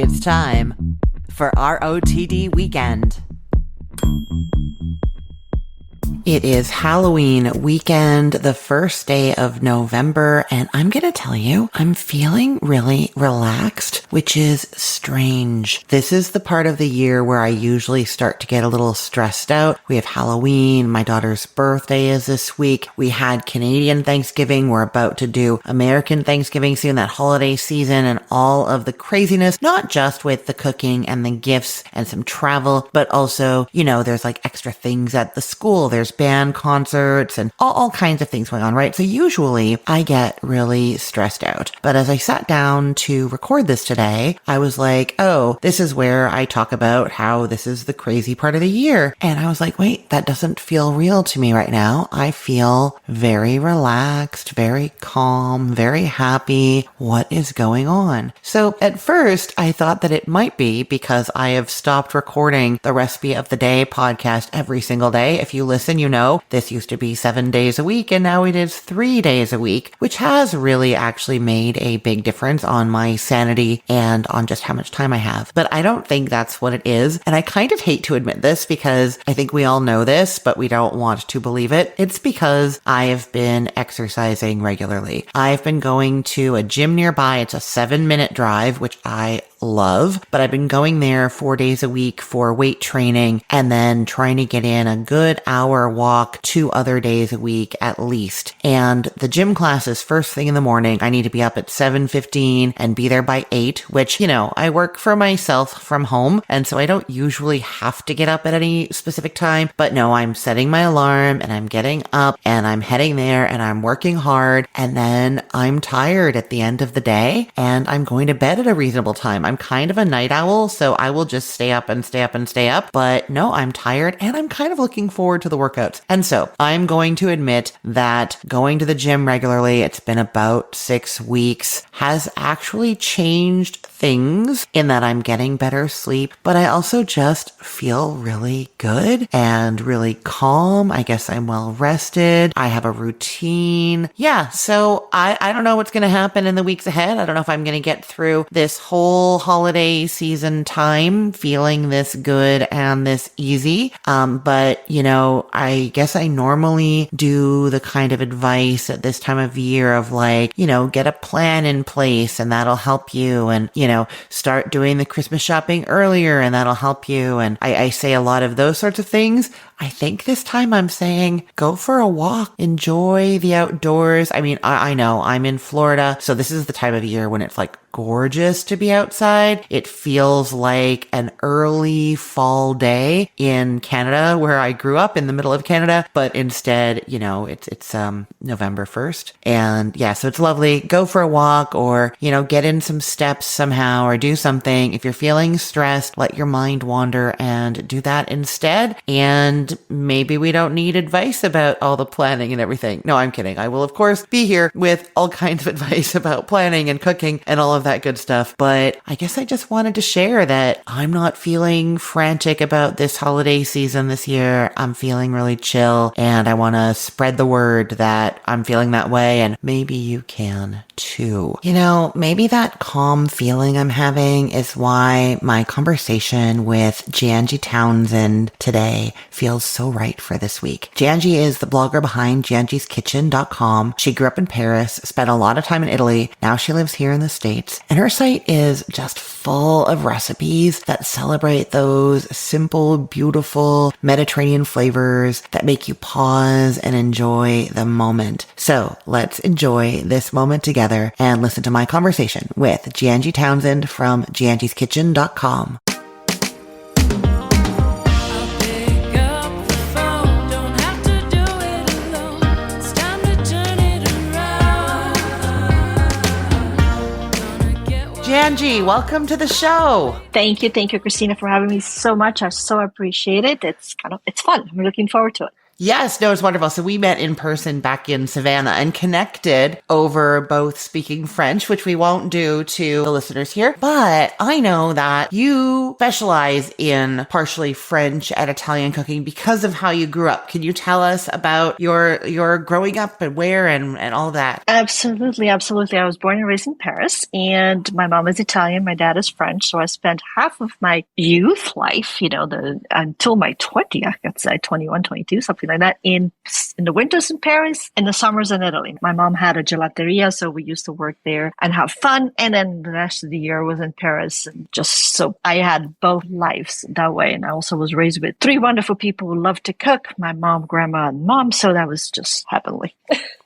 It's time for ROTD weekend. It is Halloween weekend, the first day of November, and I'm going to tell you, I'm feeling really relaxed, which is strange. This is the part of the year where I usually start to get a little stressed out. We have Halloween, my daughter's birthday is this week. We had Canadian Thanksgiving. We're about to do American Thanksgiving soon, that holiday season, and all of the craziness, not just with the cooking and the gifts and some travel, but also, there's like extra things at the school. There's band concerts and all kinds of things going on, right? So usually I get really stressed out. But as I sat down to record this today, I was like, oh, this is where I talk about how this is the crazy part of the year. And I was like, wait, that doesn't feel real to me right now. I feel very relaxed, very calm, very happy. What is going on? So at first I thought that it might be because I have stopped recording the Recipe of the Day podcast every single day. If you listen, you know, this used to be 7 days a week and now it is 3 days a week, which has really actually made a big difference on my sanity and on just how much time I have. But I don't think that's what it is. And I kind of hate to admit this because I think we all know this, but we don't want to believe it. It's because I have been exercising regularly. I've been going to a gym nearby. It's a 7-minute drive, which I love, but I've been going there 4 days a week for weight training and then trying to get in a good hour walk 2 other days a week at least. And the gym class is first thing in the morning. I need to be up at 7:15 and be there by 8, which, I work for myself from home. And so I don't usually have to get up at any specific time, but no, I'm setting my alarm and I'm getting up and I'm heading there and I'm working hard. And then I'm tired at the end of the day and I'm going to bed at a reasonable time. I'm kind of a night owl, so I will just stay up and stay up and stay up. But no, I'm tired and I'm kind of looking forward to the workouts. And so I'm going to admit that going to the gym regularly, it's been about 6 weeks, has actually changed things in that I'm getting better sleep, but I also just feel really good and really calm. I guess I'm well rested. I have a routine. Yeah, so I don't know what's going to happen in the weeks ahead. I don't know if I'm going to get through this whole holiday season time feeling this good and this easy. But I guess I normally do the kind of advice at this time of year of like, get a plan in place and that'll help you, and, start doing the Christmas shopping earlier and that'll help you. And I say a lot of those sorts of things. I think this time I'm saying go for a walk, enjoy the outdoors. I mean, I know I'm in Florida, so this is the time of year when it's like gorgeous to be outside. It feels like an early fall day in Canada, where I grew up in the middle of Canada, but instead, it's November 1st. And yeah, so it's lovely. Go for a walk or, get in some steps somehow or do something. If you're feeling stressed, let your mind wander and do that instead. And maybe we don't need advice about all the planning and everything. No, I'm kidding. I will, of course, be here with all kinds of advice about planning and cooking and all of that good stuff. But I guess I just wanted to share that I'm not feeling frantic about this holiday season this year. I'm feeling really chill, and I want to spread the word that I'm feeling that way, and maybe you can too. Maybe that calm feeling I'm having is why my conversation with Giangi Townsend today feels so right for this week. Giangi is the blogger behind giangiskitchen.com. She grew up in Paris, spent a lot of time in Italy. Now she lives here in the States, and her site is just full of recipes that celebrate those simple, beautiful Mediterranean flavors that make you pause and enjoy the moment. So let's enjoy this moment together and listen to my conversation with Giangi Townsend from giangiskitchen.com. Giangi, welcome to the show. Thank you, Christina, for having me so much. I so appreciate it. It's fun. I'm looking forward to it. Yes, no, it's wonderful. So we met in person back in Savannah and connected over both speaking French, which we won't do to the listeners here. But I know that you specialize in partially French and Italian cooking because of how you grew up. Can you tell us about your growing up and where and all that? Absolutely, absolutely. I was born and raised in Paris, and my mom is Italian, my dad is French. So I spent half of my youth life, until my 20, I could say 21, 22, something like that, in the winters in Paris, in the summers in Italy. My mom had a gelateria, so we used to work there and have fun. And then the rest of the year was in Paris. And just so I had both lives that way. And I also was raised with three wonderful people who loved to cook, my mom, grandma, and mom. So that was just heavenly.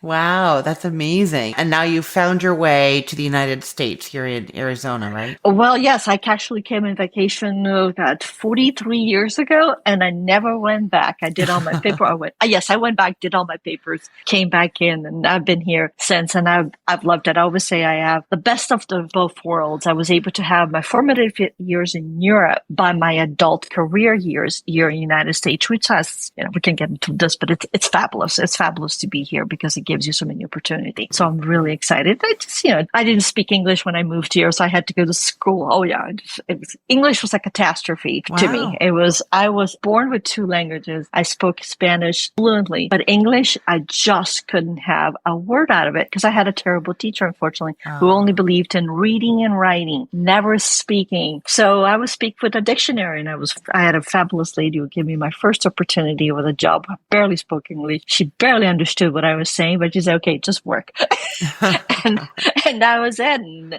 Wow, that's amazing. And now you've found your way to the United States. You're in Arizona, right? Well, yes, I actually came on vacation about 43 years ago, and I never went back. I did all my paper. I went back, did all my papers, came back in, and I've been here since. And I've loved it. I always say I have the best of both worlds. I was able to have my formative years in Europe by my adult career years here in the United States, which has, we can get into this, but it's fabulous. It's fabulous to be here because it gives you so many opportunities. So I'm really excited. I didn't speak English when I moved here, so I had to go to school. Oh yeah, English was a catastrophe to me. I was born with two languages. I spoke Spanish fluently, but English, I just couldn't have a word out of it because I had a terrible teacher, unfortunately, who only believed in reading and writing, never speaking. So I would speak with a dictionary, and I had a fabulous lady who gave me my first opportunity with a job. I barely spoke English. She barely understood what I was saying, but she said, "Okay, just work." and that was it. And,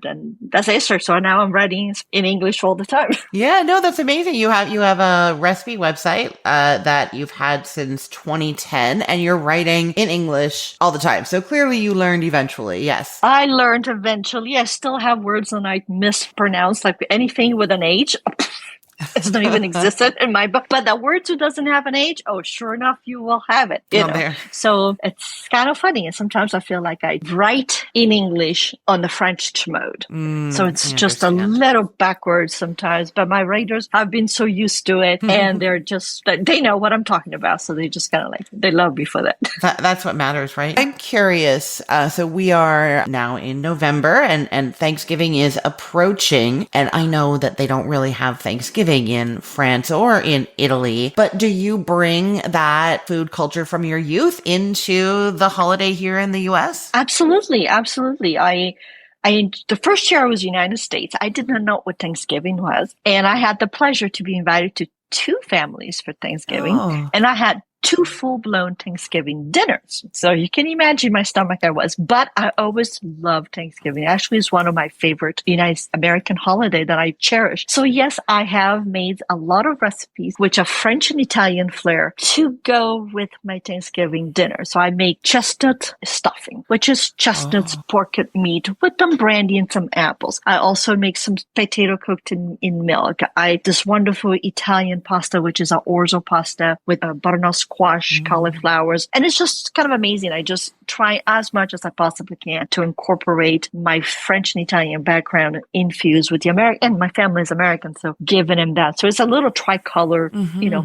then that's it. So now I'm writing in English all the time. Yeah, no, that's amazing. You have a recipe website that you've had since 2010, and you're writing in English all the time. So clearly you learned eventually. Yes. I learned eventually. I still have words that I mispronounce, like anything with an H. It's not even existed in my book. But the word who doesn't have an H, sure enough, you will have it. There. So it's kind of funny. And sometimes I feel like I write in English on the French mode. So it's just a little backwards sometimes. But my writers have been so used to it, and they know what I'm talking about. So they just kind of they love me for that. That's what matters, right? I'm curious. So we are now in November, and Thanksgiving is approaching. And I know that they don't really have Thanksgiving in France or in Italy, but do you bring that food culture from your youth into the holiday here in the US? Absolutely. Absolutely. The first year I was in the United States, I did not know what Thanksgiving was. And I had the pleasure to be invited to two families for Thanksgiving. And I had two full-blown Thanksgiving dinners. So you can imagine my stomach I was. But I always loved Thanksgiving. Actually, it's one of my favorite United American holiday that I cherish. So yes, I have made a lot of recipes which are French and Italian flair to go with my Thanksgiving dinner. So I make chestnut stuffing, which is chestnuts, pork meat with some brandy and some apples. I also make some potato cooked in milk. This wonderful Italian pasta, which is an orzo pasta with a butternut squash, cauliflowers. And it's just kind of amazing. I just try as much as I possibly can to incorporate my French and Italian background infused with the American, and my family is American, so giving him that. So it's a little tricolor,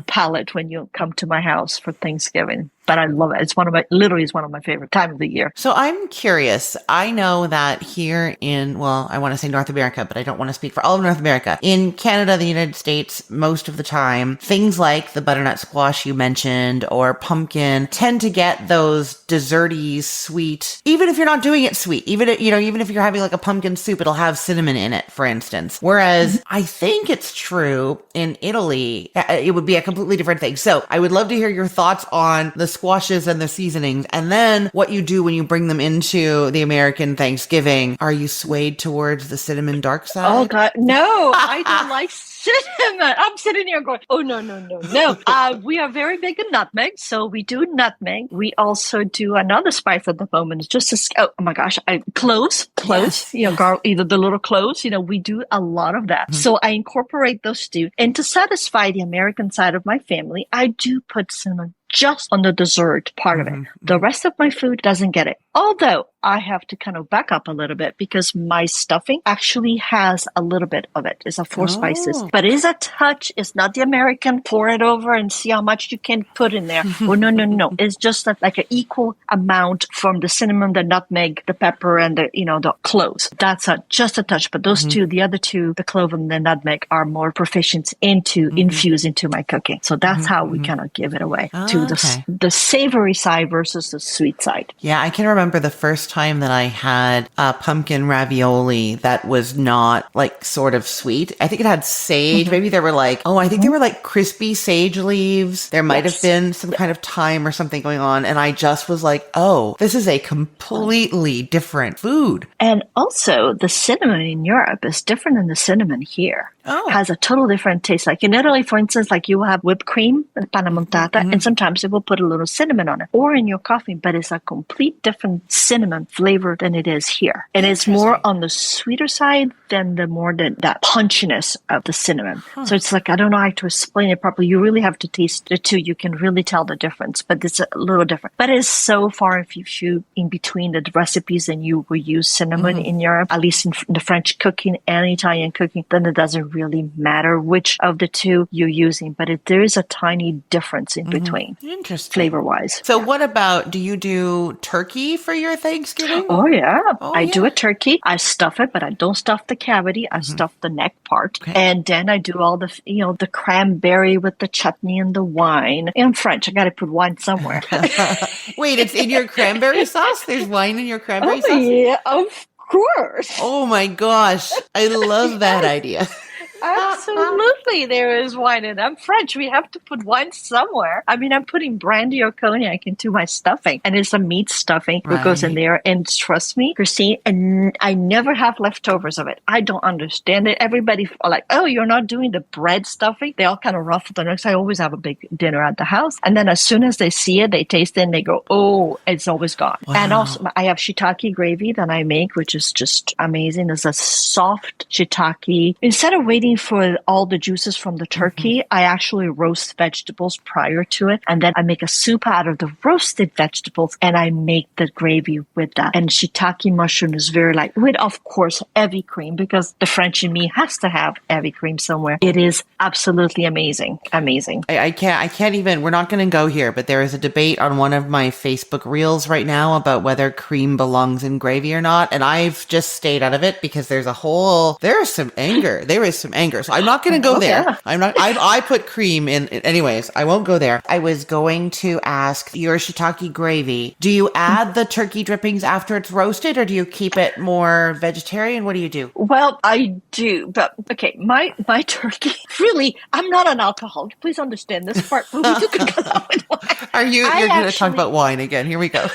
palette when you come to my house for Thanksgiving. But I love it. It's one of my favorite time of the year. So I'm curious. I know that here I want to say North America, but I don't want to speak for all of North America. In Canada, the United States, most of the time, things like the butternut squash you mentioned or pumpkin tend to get those desserty, sweet, even if you're not doing it sweet, even if you're having like a pumpkin soup, it'll have cinnamon in it, for instance. Whereas I think it's true in Italy, it would be a completely different thing. So I would love to hear your thoughts on the squashes and the seasonings, and then what you do when you bring them into the American Thanksgiving. Are you swayed towards the cinnamon dark side? Oh God, no, I don't like cinnamon. I'm sitting here going, oh no. We are very big in nutmeg, so we do nutmeg. We also do another spice at the moment. It's just oh my gosh, cloves. Yes, either the little cloves. We do a lot of that. So I incorporate those two, and to satisfy the American side of my family, I do put cinnamon just on the dessert part of it. The rest of my food doesn't get it. Although I have to kind of back up a little bit because my stuffing actually has a little bit of it. It's a 4 spices, but it is a touch. It's not the American pour it over and see how much you can put in there. Oh, no. It's just like an equal amount from the cinnamon, the nutmeg, the pepper, and the cloves. That's just a touch. But those two, the other two, the clove and the nutmeg, are more proficient into infuse into my cooking. So that's how we kind of give it away to the savory side versus the sweet side. Yeah, I can remember the first time that I had a pumpkin ravioli that was not like sort of sweet. I think it had sage. Maybe there were there were like crispy sage leaves. There might have been some kind of thyme or something going on. And I just was like, oh, this is a completely different food. And also the cinnamon in Europe is different than the cinnamon here. Oh. Has a total different taste. Like in Italy, for instance, like you will have whipped cream, panna montata, and sometimes it will put a little cinnamon on it, or in your coffee, but it's a complete different cinnamon flavor than it is here. And it's more on the sweeter side than that punchiness of the cinnamon. So it's like, I don't know how to explain it properly. You really have to taste the two. You can really tell the difference, but it's a little different. But it's so far if you shoot in between the recipes and you will use cinnamon in Europe, at least in the French cooking and Italian cooking, then it doesn't really matter which of the two you're using, but there is a tiny difference in between. Interesting. Flavor-wise. So what about, do you do turkey for your Thanksgiving? Oh, yeah. I do a turkey. I stuff it, but I don't stuff the cavity. I stuff the neck part. Okay. And then I do all the cranberry with the chutney and the wine. In French, I got to put wine somewhere. Wait, it's in your cranberry sauce? There's wine in your cranberry sauce? Yeah, of course. Oh my gosh. I love that idea. Absolutely, there is wine in it. I'm French. We have to put wine somewhere. I mean, I'm putting brandy or cognac into my stuffing, and it's a meat stuffing that goes in there. And trust me, Christine, and I never have leftovers of it. I don't understand it. Everybody are like, "Oh, you're not doing the bread stuffing." They all kind of ruffle their necks. I always have a big dinner at the house, and then as soon as they see it, they taste it, and they go, "Oh, it's always gone." Wow. And also, I have shiitake gravy that I make, which is just amazing. It's a soft shiitake. Instead of waiting for all the juices from the turkey, I actually roast vegetables prior to it, and then I make a soup out of the roasted vegetables, and I make the gravy with that. And shiitake mushroom is very light, with of course heavy cream, because the French in me has to have heavy cream somewhere. It is absolutely amazing. I can't even, we're not going to go here, but there is a debate on one of my Facebook reels right now about whether cream belongs in gravy or not, and I've just stayed out of it because there is some anger. So I'm not going to go there. Yeah. I put cream in. Anyways, I won't go there. I was going to ask, your shiitake gravy, do you add the turkey drippings after it's roasted, or do you keep it more vegetarian? What do you do? Well, I do, but okay, my turkey, really, I'm not an alcoholic. Please understand this part. But we do cook You're going to talk about wine again. Here we go.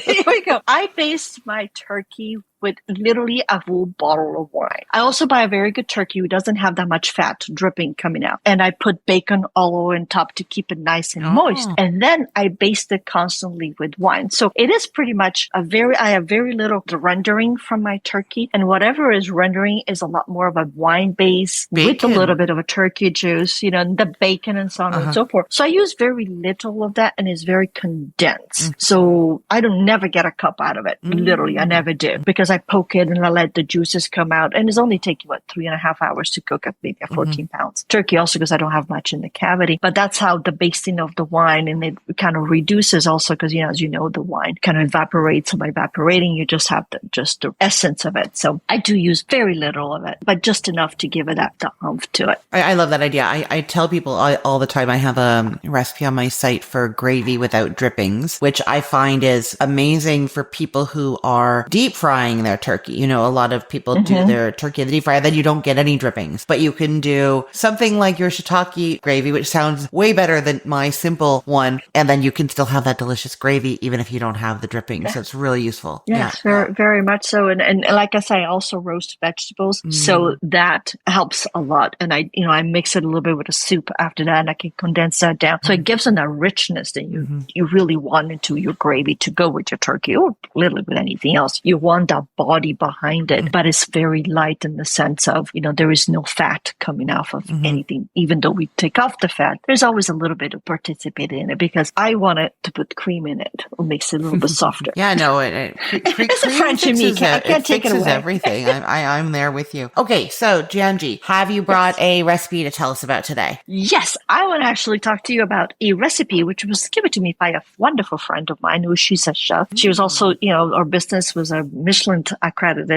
Here we go. I based my turkey with literally a full bottle of wine. I also buy a very good turkey who doesn't have that much fat dripping coming out. And I put bacon all over on top to keep it nice and moist. And then I baste it constantly with wine. So it is pretty much I have very little rendering from my turkey. And whatever is rendering is a lot more of a wine base with a little bit of a turkey juice, the bacon and so on and so forth. So I use very little of that, and it's very condensed. So I don't never get a cup out of it. Literally, I never do, because I poke it and I let the juices come out. And it's only taking, 3.5 hours to cook up maybe a 14 pounds turkey, also because I don't have much in the cavity. But that's how the basting of the wine, and it kind of reduces also because, as you know, the wine kind of evaporates. So by evaporating, you just have the essence of it. So I do use very little of it, but just enough to give it the oomph to it. I love that idea. I tell people all the time, I have a recipe on my site for gravy without drippings, which I find is amazing for people who are deep frying their turkey. A lot of people do their turkey in the deep fryer, then you don't get any drippings. But you can do something like your shiitake gravy, which sounds way better than my simple one, and then you can still have that delicious gravy even if you don't have the drippings. So it's really useful. Yes, very, very much so. And like I say, I also roast vegetables, so that helps a lot. And I mix it a little bit with a soup after that, and I can condense that down. So it gives them that richness that you really want into your gravy to to go with your turkey or literally with anything else. You want that body behind it, but it's very light in the sense of, there is no fat coming off of anything. Even though we take off the fat, there's always a little bit of participate in it because I wanted to put cream in it. It makes it a little bit softer. Yeah, no, it's a French in me. I can't take it away. Everything. I'm there with you. Okay, so Giangi, have you brought a recipe to tell us about today? Yes, I want to actually talk to you about a recipe which was given to me by a wonderful friend of mine who she's a chef. She was also, our business was a Michelin accredited.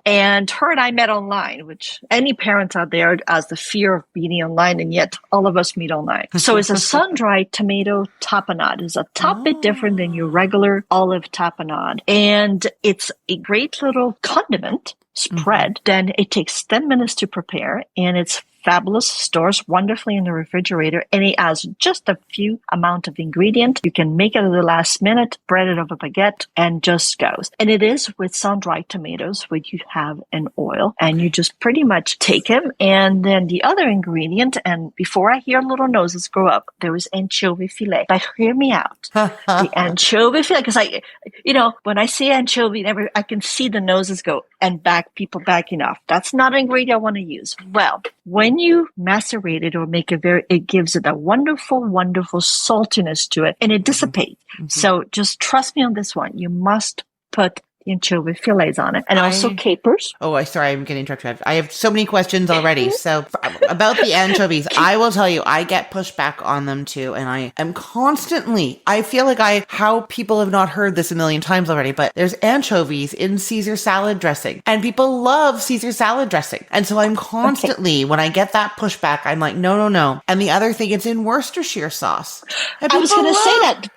And her and I met online, which any parents out there has the fear of meeting online, and yet all of us meet online. So it's a sun-dried tomato tapenade. It's a top bit different than your regular olive tapenade. And it's a great little condiment spread. Then it takes 10 minutes to prepare, and it's fabulous, stores wonderfully in the refrigerator, and it has just a few amount of ingredient. You can make it at the last minute, bread it over baguette, and just goes. And it is with sun-dried tomatoes, which you have an oil, and you just pretty much take them. And then the other ingredient, and before I hear little noses grow up, there is anchovy fillet. But hear me out. The anchovy fillet, because when I say anchovy, I can see the noses go and people backing off. That's not an ingredient I want to use. Well, when you macerate it or make it gives it a wonderful, wonderful saltiness to it, and it dissipates. So just trust me on this one. You must put the anchovy fillets on it, and also capers. Oh, sorry, I'm getting interrupted. I have so many questions already. So about the anchovies, I will tell you, I get pushback on them too, and I am constantly, I feel like how people have not heard this a million times already, but there's anchovies in Caesar salad dressing, and people love Caesar salad dressing. And so I'm constantly, when I get that pushback, I'm like, no. And the other thing, it's in Worcestershire sauce. I was going to say that.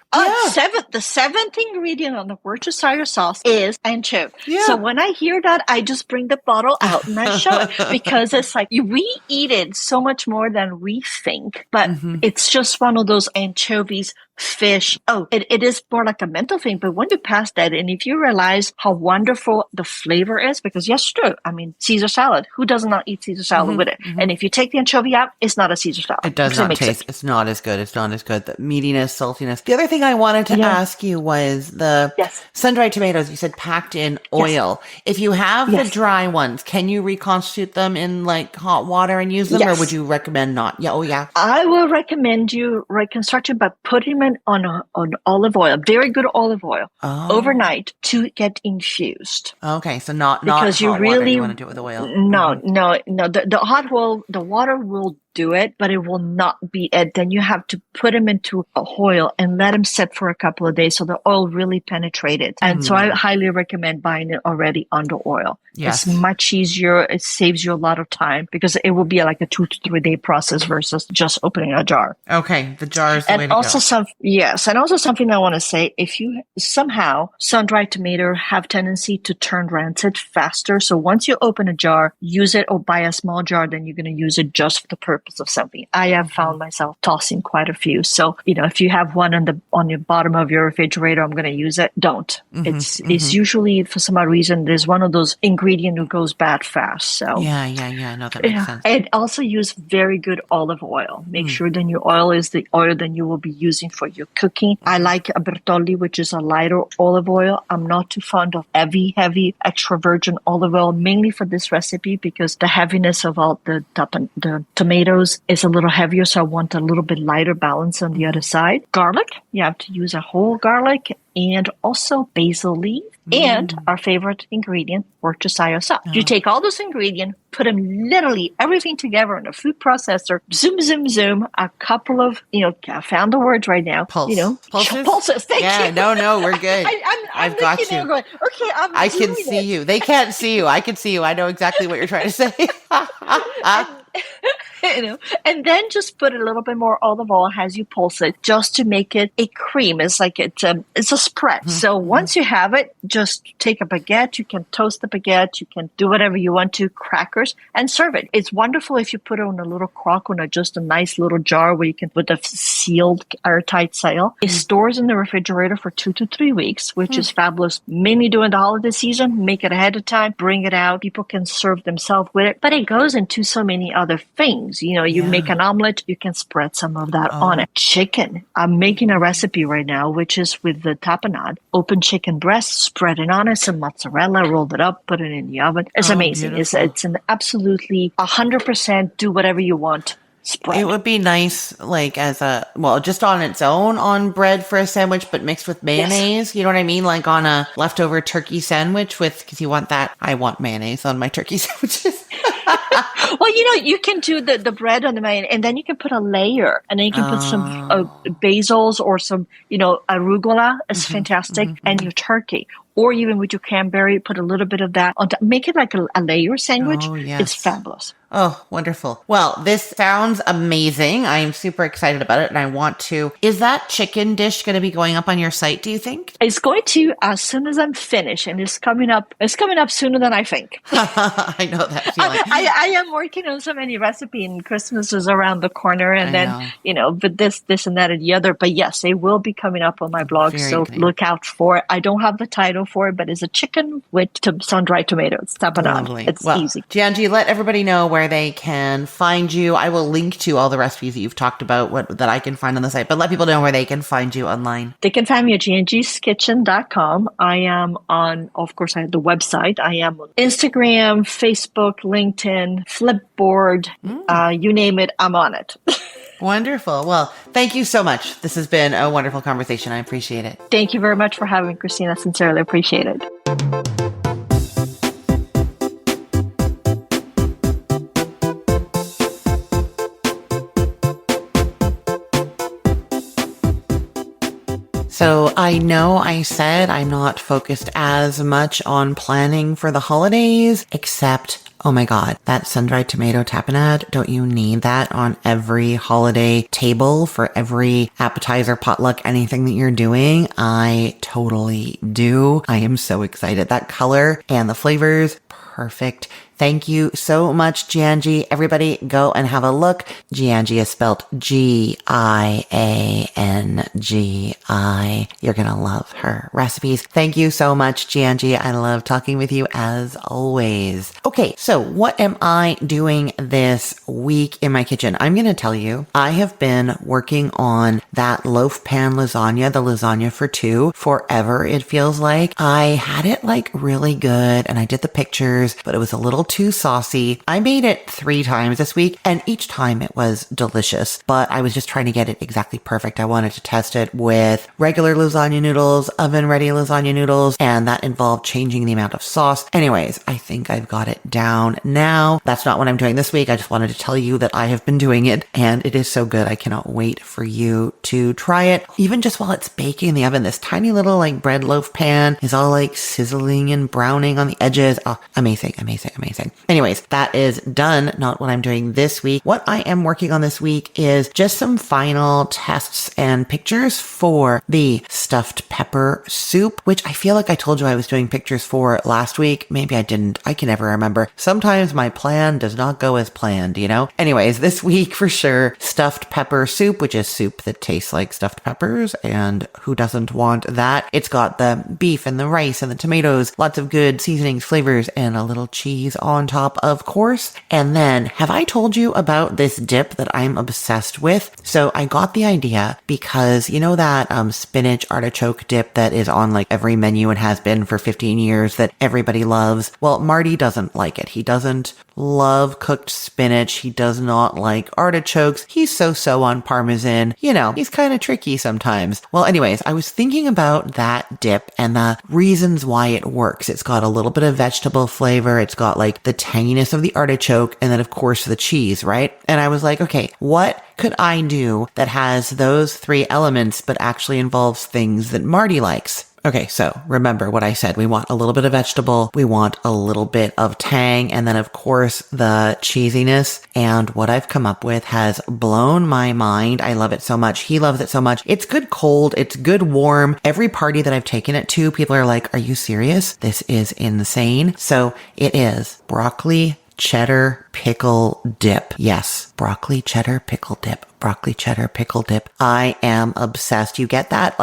The seventh ingredient on the Worcestershire sauce is anchovy. Yeah. So when I hear that, I just bring the bottle out and I show it, because it's like we eat it so much more than we think, but it's just one of those anchovies, fish. It is more like a mental thing, but when you pass that, and if you realize how wonderful the flavor is, because yes, true. I mean, Caesar salad, who does not eat Caesar salad with it? And if you take the anchovy out, it's not a Caesar salad. It does not taste. It's not as good. It's not as good. The meatiness, saltiness. The other thing I wanted to ask you was the sun-dried tomatoes. You said packed in oil. Yes. If you have the dry ones, can you reconstitute them in like hot water and use them, or would you recommend not? Yeah. Oh, yeah. I will recommend you reconstruct by putting them on olive oil, very good olive oil, overnight to get infused. Okay, so not because hot water. You want to do it with oil. No. The hot oil, the water will do it, but it will not be it. Then you have to put them into a oil and let them sit for a couple of days so the oil really penetrated. And so I highly recommend buying it already under oil. Yes. It's much easier. It saves you a lot of time because it will be like a 2 to 3 day process versus just opening a jar. Okay, the jar is the way to also go. And also something I want to say, if you somehow sun-dried tomato have tendency to turn rancid faster. So once you open a jar, use it or buy a small jar, then you're going to use it just for the purpose of something. I have found myself tossing quite a few. So, if you have one on the bottom of your refrigerator, I'm going to use it. Don't. It's usually, for some odd reason, there's one of those ingredients that goes bad fast. So yeah. No, that makes sense. And also use very good olive oil. Make sure that your oil is the oil that you will be using for your cooking. I like a Bertolli, which is a lighter olive oil. I'm not too fond of heavy extra virgin olive oil, mainly for this recipe because the heaviness of all the tomatoes is a little heavier, so I want a little bit lighter balance on the other side. Garlic, you have to use a whole garlic, and also basil leaf, and our favorite ingredient, Worcestershire sauce. You take all those ingredients, put them literally everything together in a food processor, zoom, a couple of, I found the words right now. Pulses. Thank you. No, we're good. I've got you. Going, okay, I can see you. They can't see you. I can see you. I know exactly what you're trying to say. And then just put a little bit more olive oil as you pulse it, just to make it a cream. It's like it's a spread. So once you have it, just take a baguette. You can toast the baguette. You can do whatever you want to, crackers, and serve it. It's wonderful if you put it on a little crock or just a nice little jar where you can put a sealed, airtight seal. It stores in the refrigerator for 2 to 3 weeks, which is fabulous. Mainly during the holiday season, make it ahead of time, bring it out. People can serve themselves with it, but it goes into so many other things. things. You make an omelet, you can spread some of that on it. Chicken. I'm making a recipe right now, which is with the tapenade. Open chicken breast, spread it on it, some mozzarella, roll it up, put it in the oven. It's amazing. It's an absolutely 100% do whatever you want spread. It would be nice, like just on its own on bread for a sandwich, but mixed with mayonnaise. Yes. You know what I mean? Like on a leftover turkey sandwich because you want that. I want mayonnaise on my turkey sandwiches. Well, you can do the bread on the mayonnaise, and then you can put a layer, and then you can put some basils or some, arugula. It's fantastic. And your turkey. Or even with your cranberry, put a little bit of that on top. Make it like a layer sandwich. Oh, yes. It's fabulous. Oh, wonderful. Well, this sounds amazing. I'm super excited about it, and I want to. Is that chicken dish going to be going up on your site, do you think? It's going to as soon as I'm finished, and it's coming up sooner than I think. I know that feeling. I am working on so many recipes, and Christmas is around the corner, and but this and that and the other. But yes, it will be coming up on my blog, look out for it. I don't have the title for it, but it's a chicken with sun-dried tomatoes. Tapenade. It's easy. Giangi, let everybody know where they can find you. I will link to all the recipes that you've talked about that I can find on the site, but let people know where they can find you online. They can find me at giangiskitchen.com. I am on, of course, I have the website. I am on Instagram, Facebook, LinkedIn, Flipboard, you name it, I'm on it. Wonderful. Well, thank you so much. This has been a wonderful conversation. I appreciate it. Thank you very much for having me, Christina. Sincerely appreciate it. So I know I said I'm not focused as much on planning for the holidays, except, oh my God, that sun-dried tomato tapenade. Don't you need that on every holiday table for every appetizer, potluck, anything that you're doing? I totally do. I am so excited. That color and the flavors, perfect. Thank you so much, Giangi. Everybody go and have a look. Giangi is spelled Giangi. You're going to love her recipes. Thank you so much, Giangi. I love talking with you as always. Okay, so what am I doing this week in my kitchen? I'm going to tell you, I have been working on that loaf pan lasagna, the lasagna for two, forever, it feels like. I had it like really good and I did the pictures, but it was a little too saucy. I made it 3 times this week and each time it was delicious, but I was just trying to get it exactly perfect. I wanted to test it with regular lasagna noodles, oven ready lasagna noodles, and that involved changing the amount of sauce. Anyways, I think I've got it down now. That's not what I'm doing this week. I just wanted to tell you that I have been doing it and it is so good. I cannot wait for you to try it. Even just while it's baking in the oven, this tiny little like bread loaf pan is all like sizzling and browning on the edges. Oh, amazing, amazing, amazing. Anyways, that is done. Not what I'm doing this week. What I am working on this week is just some final tests and pictures for the stuffed pepper soup, which I feel like I told you I was doing pictures for last week. Maybe I didn't. I can never remember. Sometimes my plan does not go as planned, you know? Anyways, this week for sure, stuffed pepper soup, which is soup that tastes like stuffed peppers, and who doesn't want that? It's got the beef and the rice and the tomatoes, lots of good seasonings, flavors, and a little cheese on top, of course. And then, have I told you about this dip that I'm obsessed with? So I got the idea because you know that spinach artichoke dip that is on like every menu and has been for 15 years that everybody loves? Well, Marty doesn't like it. He doesn't love cooked spinach. He does not like artichokes. He's so on Parmesan. You know, he's kind of tricky sometimes. Well, anyways, I was thinking about that dip and the reasons why it works. It's got a little bit of vegetable flavor. It's got like the tanginess of the artichoke and then of course the cheese, right? And I was like, okay, what could I do that has those 3 elements but actually involves things that Marty likes? Okay, so remember what I said. We want a little bit of vegetable. We want a little bit of tang. And then, of course, the cheesiness. And what I've come up with has blown my mind. I love it so much. He loves it so much. It's good cold. It's good warm. Every party that I've taken it to, people are like, are you serious? This is insane. So it is broccoli cheddar pickle dip. Yes, broccoli cheddar pickle dip. broccoli cheddar pickle dip. I am obsessed. You get that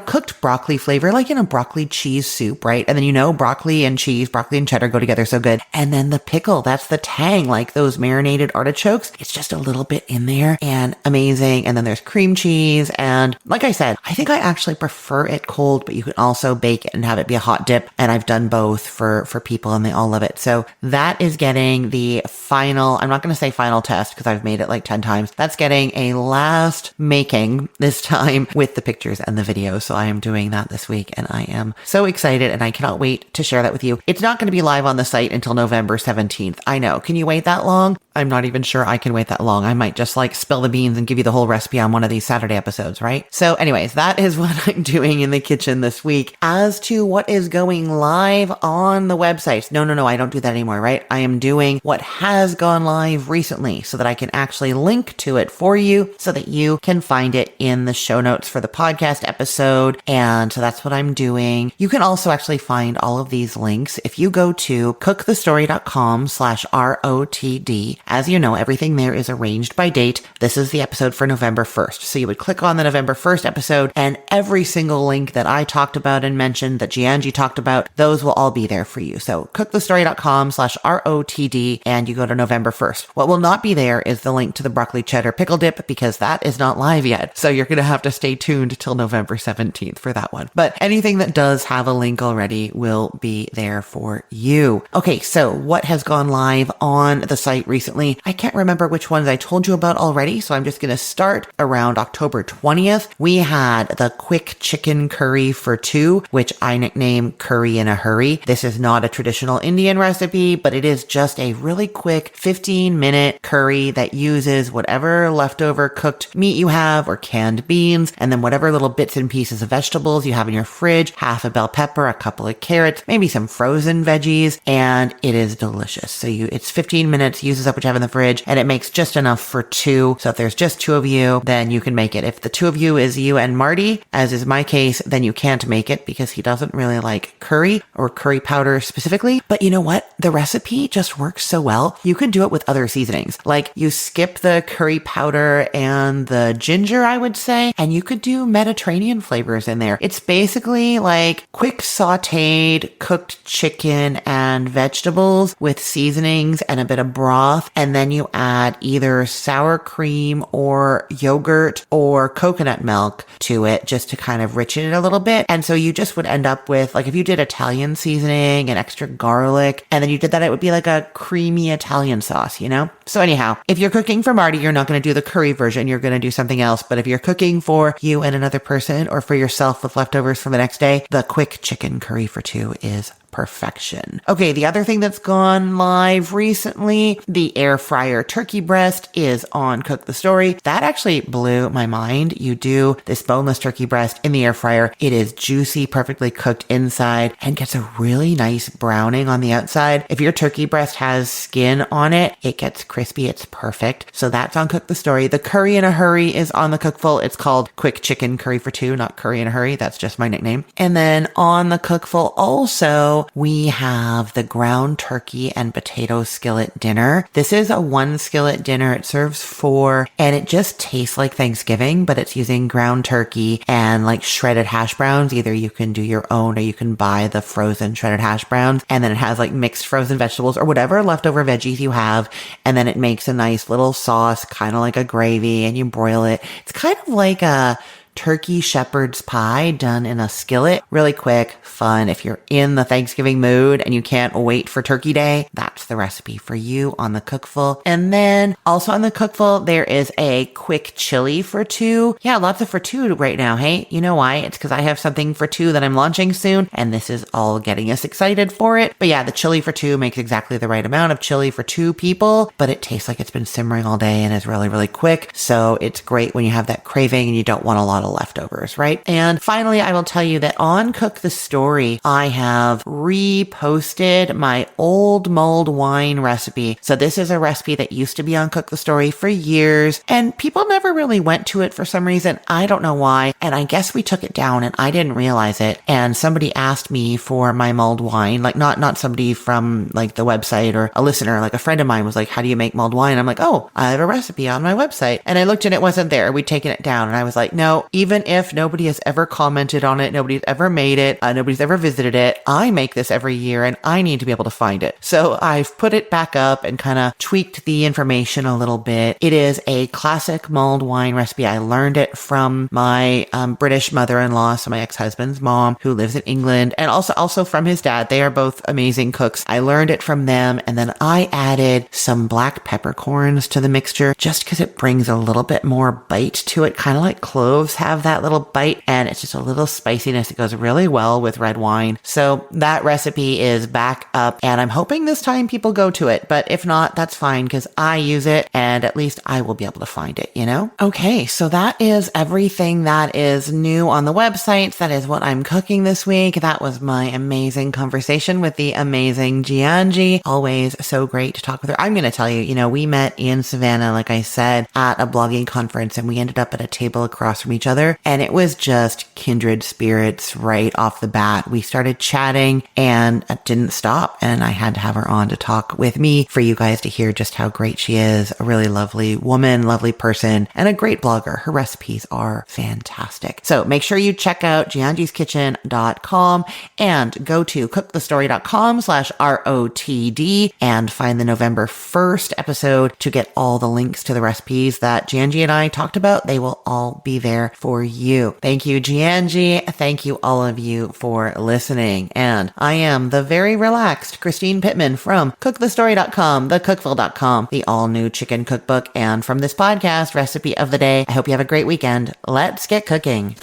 cooked broccoli flavor, like in a broccoli cheese soup, right? And then broccoli and cheese, broccoli and cheddar go together so good. And then the pickle, that's the tang, like those marinated artichokes. It's just a little bit in there and amazing. And then there's cream cheese. And like I said, I think I actually prefer it cold, but you can also bake it and have it be a hot dip. And I've done both for people and they all love it. So that is getting the final, I'm not going to say final test because I've made it like 10 times. That's getting a last making this time with the pictures and the video. So I am doing that this week and I am so excited and I cannot wait to share that with you. It's not going to be live on the site until November 17th. I know. Can you wait that long? I'm not even sure I can wait that long. I might just spill the beans and give you the whole recipe on one of these Saturday episodes, right? So anyways, that is what I'm doing in the kitchen this week. As to what is going live on the websites, no, I don't do that anymore, right? I am doing what has gone live recently so that I can actually link to it for you so that you can find it in the show notes for the podcast episode. And so that's what I'm doing. You can also actually find all of these links if you go to cookthestory.com/ROTD. As you know, everything there is arranged by date. This is the episode for November 1st. So you would click on the November 1st episode and every single link that I talked about and mentioned that Giangi talked about, those will all be there for you. So cookthestory.com/ROTD and you go to November 1st. What will not be there is the link to the broccoli cheddar pickle dip because that is not live yet. So you're going to have to stay tuned till November 17th for that one. But anything that does have a link already will be there for you. Okay, so what has gone live on the site recently? I can't remember which ones I told you about already, so I'm just going to start around October 20th. We had the quick chicken curry for two, which I nickname curry in a hurry. This is not a traditional Indian recipe, but it is just a really quick 15-minute curry that uses whatever leftover cooked meat you have or canned beans, and then whatever little bits and pieces of vegetables you have in your fridge, half a bell pepper, a couple of carrots, maybe some frozen veggies, and it is delicious. So it's 15 minutes, uses up what you have in the fridge, and it makes just enough for two. So if there's just two of you, then you can make it. If the two of you is you and Marty, as is my case, then you can't make it because he doesn't really like curry or curry powder specifically. But you know what? The recipe just works so well. You could do it with other seasonings. Like you skip the curry powder and the ginger, I would say, and you could do Mediterranean flavors in there. It's basically like quick sauteed cooked chicken and vegetables with seasonings and a bit of broth. And then you add either sour cream or yogurt or coconut milk to it just to kind of richen it a little bit. And so you just would end up with, like, if you did Italian seasoning and extra garlic, and then you did that, it would be like a creamy Italian sauce, So anyhow, if you're cooking for Marty, you're not going to do the curry version. You're going to do something else. But if you're cooking for you and another person or for yourself with leftovers from the next day, the quick chicken curry for two is perfection. Okay, the other thing that's gone live recently, the air fryer turkey breast is on Cook the Story. That actually blew my mind. You do this boneless turkey breast in the air fryer. It is juicy, perfectly cooked inside, and gets a really nice browning on the outside. If your turkey breast has skin on it, it gets crispy. It's perfect. So that's on Cook the Story. The curry in a hurry is on the Cookful. It's called Quick Chicken Curry for Two, not Curry in a Hurry. That's just my nickname. And then on the Cookful also, we have the ground turkey and potato skillet dinner. This is a one skillet dinner. It serves four and it just tastes like Thanksgiving, but it's using ground turkey and like shredded hash browns. Either you can do your own or you can buy the frozen shredded hash browns. And then it has like mixed frozen vegetables or whatever leftover veggies you have. And then it makes a nice little sauce, kind of like a gravy, and you broil it. It's kind of like a turkey shepherd's pie done in a skillet. Really quick, fun. If you're in the Thanksgiving mood and you can't wait for Turkey Day, that's the recipe for you on the Cookful. And then also on the Cookful, there is a quick chili for two. Yeah, lots of for two right now. Hey, you know why? It's because I have something for two that I'm launching soon, and this is all getting us excited for it. But yeah, the chili for two makes exactly the right amount of chili for two people, but it tastes like it's been simmering all day and is really, really quick. So it's great when you have that craving and you don't want a lot of little leftovers, right? And finally, I will tell you that on Cook the Story, I have reposted my old mulled wine recipe. So this is a recipe that used to be on Cook the Story for years, and people never really went to it for some reason. I don't know why. And I guess we took it down and I didn't realize it. And somebody asked me for my mulled wine, like not somebody from like the website or a listener, like a friend of mine was like, how do you make mulled wine? I'm like, oh, I have a recipe on my website. And I looked and it wasn't there. We'd taken it down. And I was like, no, even if nobody has ever commented on it, nobody's ever made it, nobody's ever visited it, I make this every year and I need to be able to find it. So I've put it back up and kind of tweaked the information a little bit. It is a classic mulled wine recipe. I learned it from my British mother-in-law, so my ex-husband's mom, who lives in England, and also from his dad. They are both amazing cooks. I learned it from them, and then I added some black peppercorns to the mixture just because it brings a little bit more bite to it, kind of like cloves have that little bite, and it's just a little spiciness. It goes really well with red wine. So that recipe is back up, and I'm hoping this time people go to it, but if not, that's fine because I use it, and at least I will be able to find it, you know? Okay, so that is everything that is new on the website. That is what I'm cooking this week. That was my amazing conversation with the amazing Giangi. Always so great to talk with her. I'm going to tell you, we met in Savannah, like I said, at a blogging conference, and we ended up at a table across from each other, and it was just kindred spirits right off the bat. We started chatting and it didn't stop, and I had to have her on to talk with me for you guys to hear just how great she is. A really lovely woman, lovely person, and a great blogger. Her recipes are fantastic. So make sure you check out giangiskitchen.com and go to cookthestory.com/ROTD and find the November 1st episode to get all the links to the recipes that Giangi and I talked about. They will all be there for you. Thank you, Giangi. Thank you, all of you, for listening. And I am the very relaxed Christine Pittman from cookthestory.com, thecookville.com, the all-new chicken cookbook, and from this podcast, Recipe of the Day. I hope you have a great weekend. Let's get cooking.